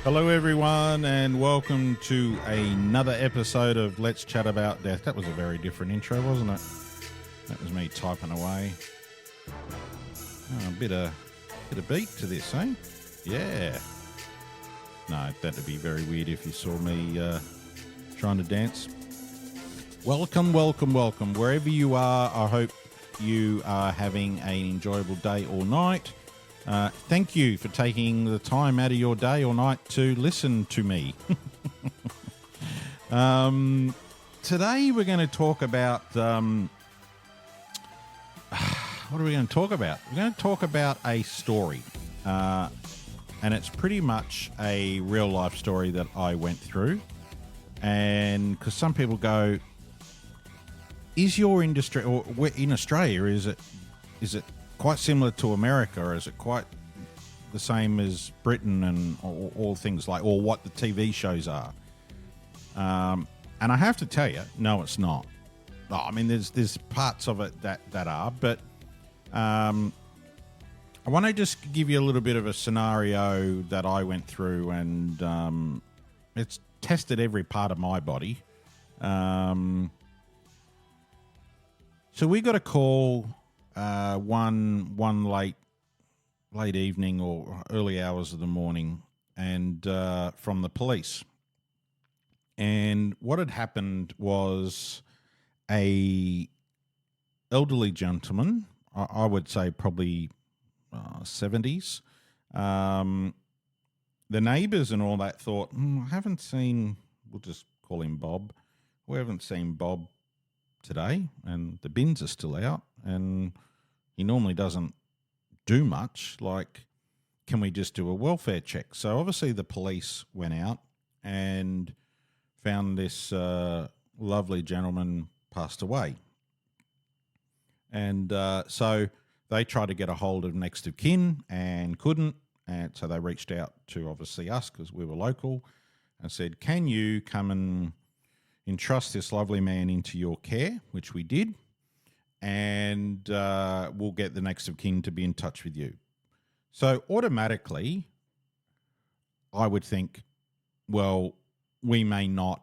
Hello, everyone, and welcome to another episode of Let's Chat About Death. That was a very different intro, wasn't it? That was me typing away. Oh, a bit of beat to this, eh? Yeah. No, that'd be very weird if you saw me trying to dance. Welcome. Wherever you are, I hope you are having an enjoyable day or night. Thank you for taking the time out of your day or night to listen to me. Today we're going to talk about... what are we going to talk about? We're going to talk about a story. And it's pretty much a real-life story that I went through. And because some people go, is your industry... or in Australia, is it quite similar to America, or is it quite the same as Britain and all things like, or what the TV shows are? And I have to tell you, no, it's not. I mean, there's parts of it that are, but I want to just give you a little bit of a scenario that I went through, and it's tested every part of my body. So we got a call one late evening or early hours of the morning, and from the police. And what had happened was a elderly gentleman, I would say probably 70s. The neighbours and all that thought, I haven't seen, we'll just call him Bob. We haven't seen Bob today, and the bins are still out, and he normally doesn't do much. Like, can we just do a welfare check? So obviously the police went out and found this lovely gentleman passed away. And so they tried to get a hold of next of kin and couldn't. And so they reached out to obviously us because we were local and said, can you come and entrust this lovely man into your care, which we did, and we'll get the next of kin to be in touch with you. So automatically, I would think, well, we may not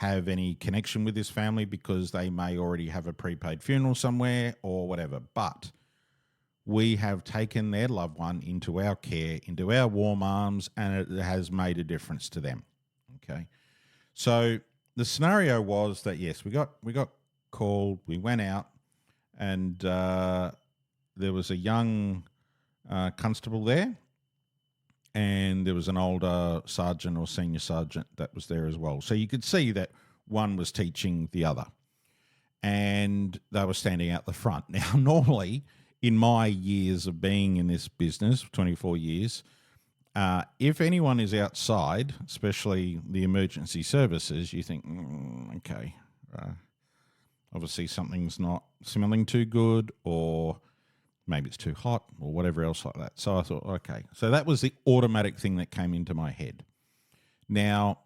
have any connection with this family because they may already have a prepaid funeral somewhere or whatever, but we have taken their loved one into our care, into our warm arms, and it has made a difference to them. Okay. So the scenario was that, yes, we got called, we went out, and there was a young constable there, and there was an older sergeant or senior sergeant that was there as well. So you could see that one was teaching the other, and they were standing out the front. Now, normally, in my years of being in this business, 24 years, if anyone is outside, especially the emergency services, you think, okay, obviously something's not smelling too good, or maybe it's too hot, or whatever else like that. So I thought, okay. So that was the automatic thing that came into my head. Now,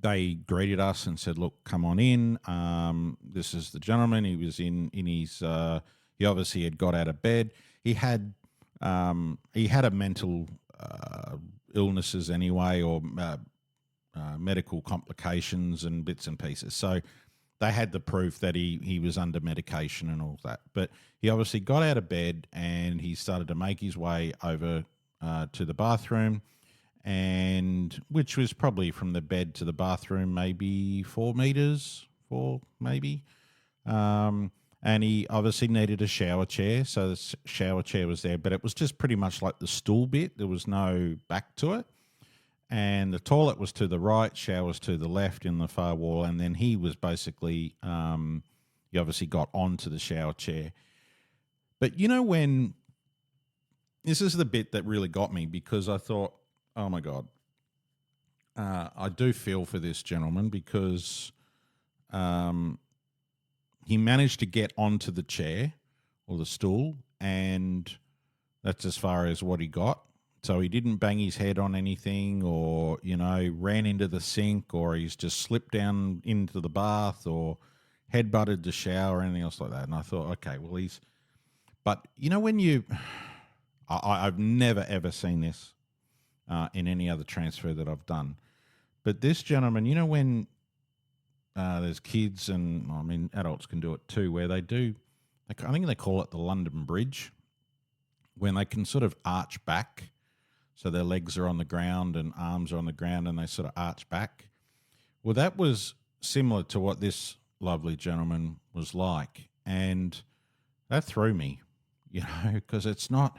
they greeted us and said, look, come on in. This is the gentleman. He was in his, he obviously had got out of bed. He had a mental illnesses anyway, or medical complications and bits and pieces. So they had the proof that he was under medication and all that. But he obviously got out of bed and he started to make his way over to the bathroom, and which was probably from the bed to the bathroom maybe 4 meters, maybe. And he obviously needed a shower chair, so the shower chair was there, but it was just pretty much like the stool bit. There was no back to it. And the toilet was to the right, showers to the left in the far wall, and then he was basically, he obviously got onto the shower chair. But you know when, this is the bit that really got me, because I thought, oh my God, I do feel for this gentleman, because he managed to get onto the chair or the stool, and that's as far as what he got. So he didn't bang his head on anything, or, ran into the sink, or he's just slipped down into the bath, or headbutted the shower or anything else like that. And I thought, okay, well, but when I've never, ever seen this in any other transfer that I've done. But this gentleman, when there's kids and I mean adults can do it too, where they do, I think they call it the London Bridge, when they can sort of arch back, so their legs are on the ground and arms are on the ground, and they sort of arch back. Well, that was similar to what this lovely gentleman was like, and that threw me, because it's not,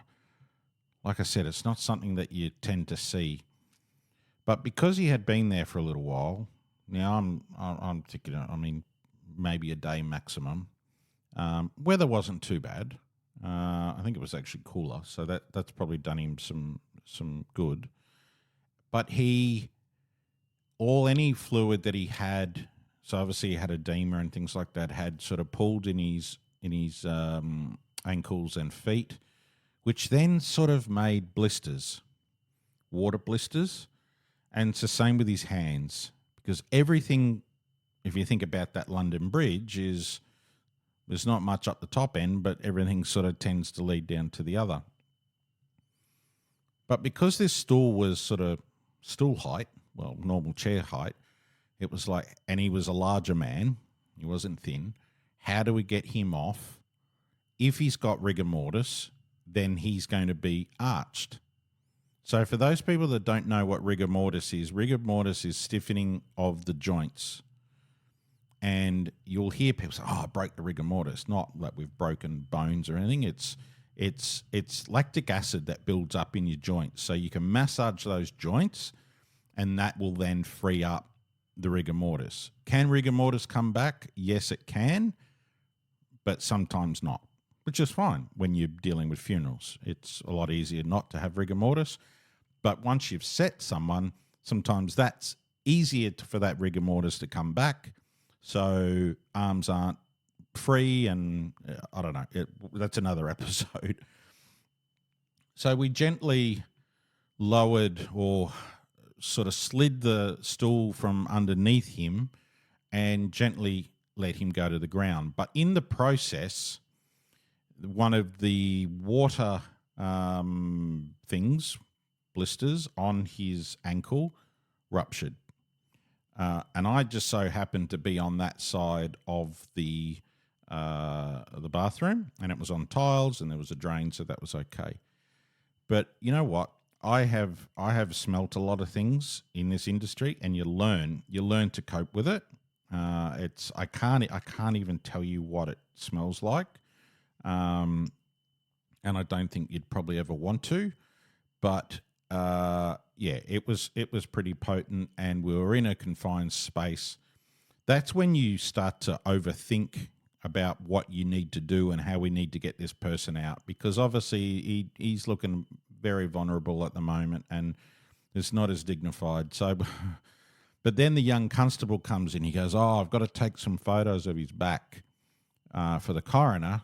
like I said, it's not something that you tend to see. But because he had been there for a little while, now I'm thinking, I mean, maybe a day maximum. Weather wasn't too bad. I think it was actually cooler, so that's probably done him some good. But any fluid that he had, so obviously he had edema and things like that, had sort of pooled in his ankles and feet, which then sort of made blisters, water blisters, and it's the same with his hands, because everything, if you think about that London Bridge, there's not much up the top end, but everything sort of tends to lead down to the other. But because this stool was sort of stool height, well, normal chair height, it was like, and he was a larger man, he wasn't thin. How do we get him off? If he's got rigor mortis, then he's going to be arched. So for those people that don't know what rigor mortis is stiffening of the joints. And you'll hear people say, "Oh, I broke the rigor mortis." Not that we've broken bones or anything. It's lactic acid that builds up in your joints. So you can massage those joints, and that will then free up the rigor mortis. Can rigor mortis come back? Yes, it can, but sometimes not, which is fine when you're dealing with funerals. It's a lot easier not to have rigor mortis. But once you've set someone, sometimes that's easier for that rigor mortis to come back. So arms aren't free, and I don't know. That's another episode. So we gently lowered or sort of slid the stool from underneath him and gently let him go to the ground. But in the process, one of the water blisters on his ankle ruptured. And I just so happened to be on that side of the bathroom, and it was on tiles, and there was a drain, so that was okay. But you know what? I have smelt a lot of things in this industry, and you learn to cope with it. I can't even tell you what it smells like, and I don't think you'd probably ever want to, but. Yeah, it was pretty potent, and we were in a confined space. That's when you start to overthink about what you need to do and how we need to get this person out, because obviously he's looking very vulnerable at the moment, and it's not as dignified. So, but then the young constable comes in. He goes, "Oh, I've got to take some photos of his back for the coroner,"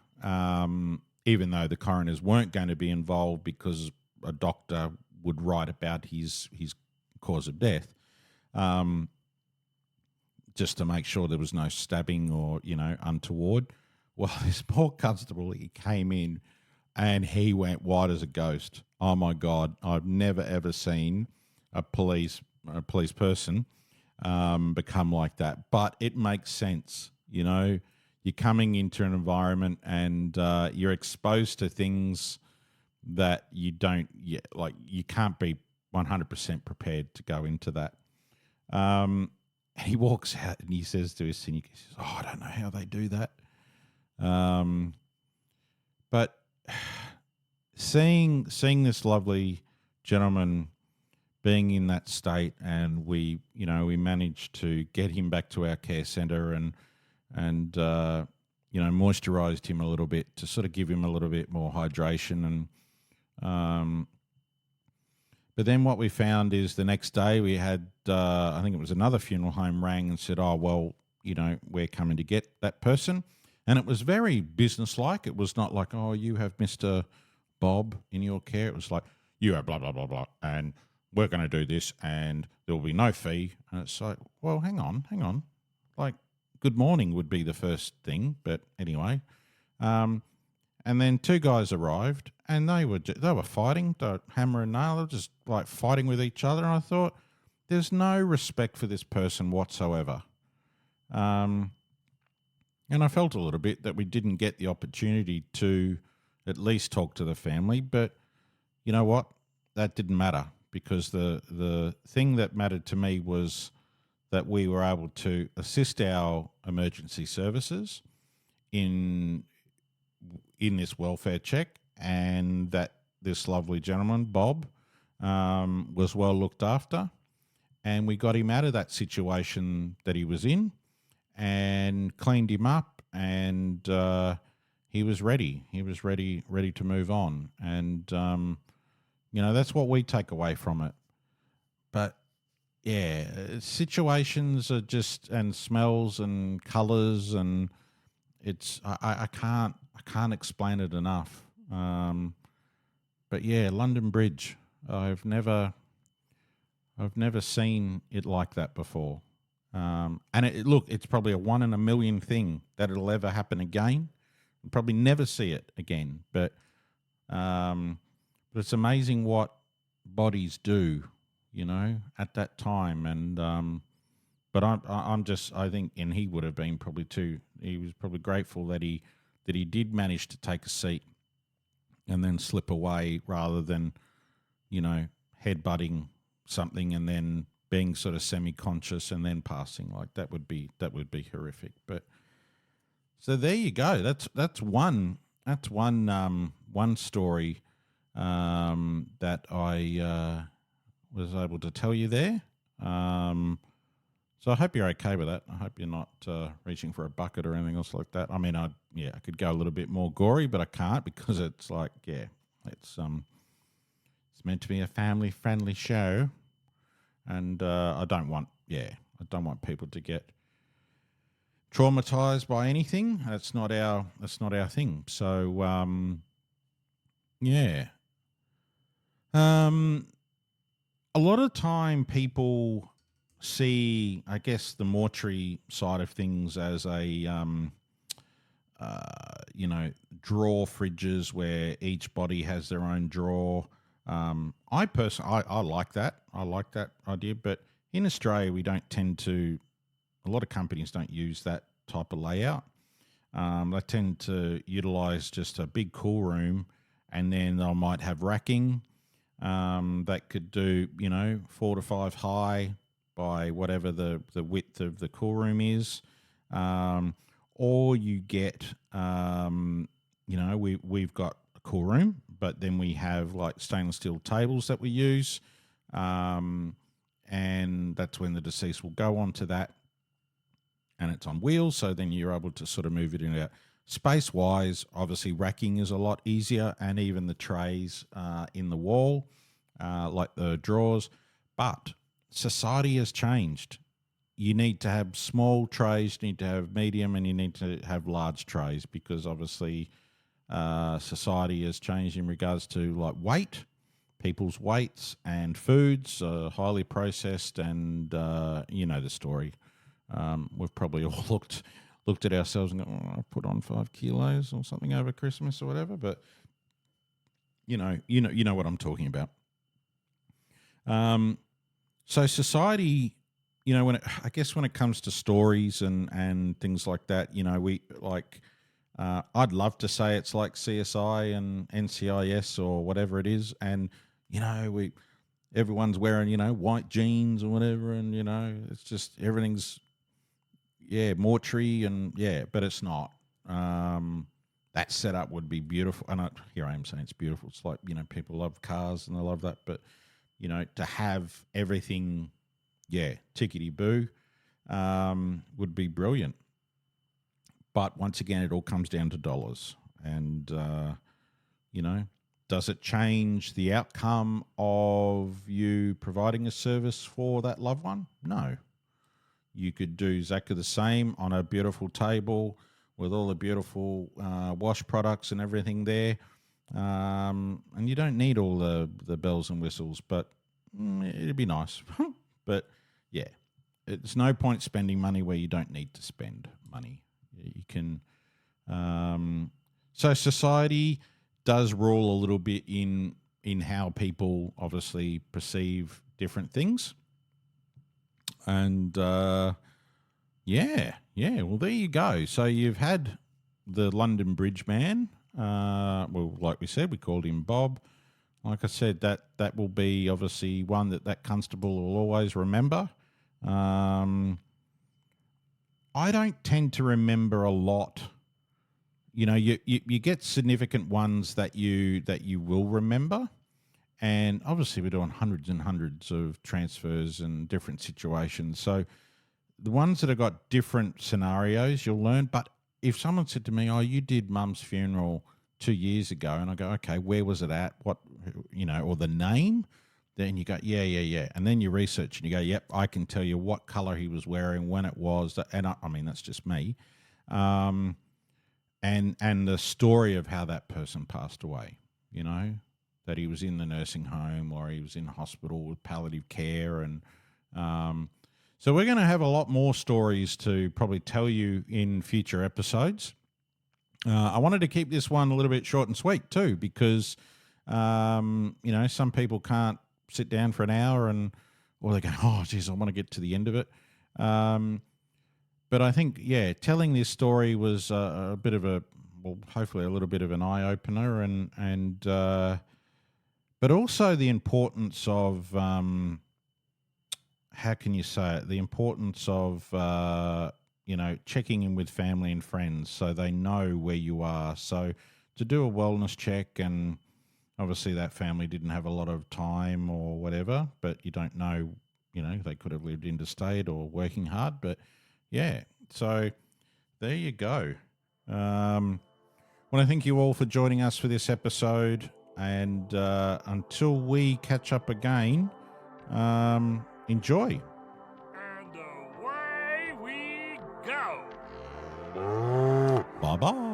even though the coroners weren't going to be involved because a doctor would write about his cause of death, just to make sure there was no stabbing or, untoward. Well, this poor constable, he came in and he went white as a ghost. Oh my God, I've never ever seen a police person become like that. But it makes sense, you're coming into an environment and you're exposed to things that you can't be 100% prepared to go into that. He walks out and he says to his senior, he says, "Oh, I don't know how they do that." But seeing this lovely gentleman being in that state, and we managed to get him back to our care centre and moisturised him a little bit to sort of give him a little bit more hydration. And but then what we found is the next day we had, I think it was another funeral home rang and said, "Oh, well, we're coming to get that person." And it was very businesslike. It was not like, "Oh, you have Mr. Bob in your care." It was like, "You have blah, blah, blah, blah, and we're going to do this, and there will be no fee." And it's like, well, hang on. Like, good morning would be the first thing. But anyway, and then two guys arrived, and they were fighting, the hammer and nail, they were just like fighting with each other. And I thought, there's no respect for this person whatsoever. And I felt a little bit that we didn't get the opportunity to at least talk to the family. But you know what? That didn't matter, because the thing that mattered to me was that we were able to assist our emergency services in this welfare check, and that this lovely gentleman, Bob, was well looked after, and we got him out of that situation that he was in and cleaned him up, and he was ready. He was ready to move on. And, that's what we take away from it. But yeah, situations are just, and smells and colours, and it's, I can't explain it enough. But yeah, London Bridge, I've never seen it like that before. And it's probably a 1 in a million thing that it'll ever happen again. We'll probably never see it again. But it's amazing what bodies do, at that time. And but I think, and he would have been probably too. He was probably grateful that he did manage to take a seat and then slip away, rather than, headbutting something and then being sort of semi-conscious and then passing. Like that would be horrific. But so there you go. That's one story that I was able to tell you there. So I hope you're okay with that. I hope you're not reaching for a bucket or anything else like that. I mean, I could go a little bit more gory, but I can't, because it's like, it's meant to be a family-friendly show, and I don't want people to get traumatized by anything. That's not our thing. So a lot of time people see, I guess, the mortuary side of things as a drawer fridges where each body has their own drawer. I personally, I like that. I like that idea. But in Australia, we don't tend to. A lot of companies don't use that type of layout. They tend to utilize just a big cool room, and then they might have racking that could do 4 to 5 high by whatever the width of the cool room is, or you get we've got a cool room, but then we have like stainless steel tables that we use, and that's when the deceased will go onto that, and it's on wheels, so then you're able to sort of move it in and out. Space-wise, obviously racking is a lot easier, and even the trays in the wall, like the drawers, but society has changed. You need to have small trays, you need to have medium, and you need to have large trays, because obviously society has changed in regards to like weight, people's weights, and foods highly processed, and the story. We've probably all looked at ourselves and go, I put on 5 kilos or something over Christmas or whatever, but you know what I'm talking about. So society, when it comes to stories and things like that, we like, I'd love to say it's like CSI and NCIS or whatever it is, and everyone's wearing white jeans or whatever, and it's just everything's mortuary, and but it's not. That setup would be beautiful, and here I am saying it's beautiful. It's like people love cars and they love that, but to have everything, tickety boo, would be brilliant. But once again, it all comes down to dollars, and does it change the outcome of you providing a service for that loved one? No. You could do exactly the same on a beautiful table with all the beautiful wash products and everything there. And you don't need all the bells and whistles, but it'd be nice. But it's no point spending money where you don't need to spend money. You can. So society, does rule a little bit in how people obviously perceive different things. And yeah. Well, there you go. So you've had the London Bridge man. Well, like we said, we called him Bob. Like I said, that will be obviously one that constable will always remember. I don't tend to remember a lot. You know, you get significant ones that you will remember. And obviously we're doing hundreds and hundreds of transfers and different situations. So the ones that have got different scenarios, you'll learn. But if someone said to me, "Oh, you did Mum's funeral 2 years ago," and I go, "Okay, where was it at? What, or the name?" Then you go, yeah. And then you research and you go, "Yep, I can tell you what color he was wearing, when it was." And I mean, that's just me. And the story of how that person passed away, that he was in the nursing home or he was in hospital with palliative care. And so we're going to have a lot more stories to probably tell you in future episodes. I wanted to keep this one a little bit short and sweet too, because, some people can't sit down for an hour or they go, "Oh, geez, I want to get to the end of it." But I think, telling this story was a bit of hopefully a little bit of an eye opener, and but also the importance of, how can you say it? The importance of, checking in with family and friends so they know where you are. So to do a wellness check, and obviously that family didn't have a lot of time or whatever, but you don't know, they could have lived interstate or working hard. But so there you go. I want to thank you all for joining us for this episode. And until we catch up again, enjoy. And away we go. Bye-bye.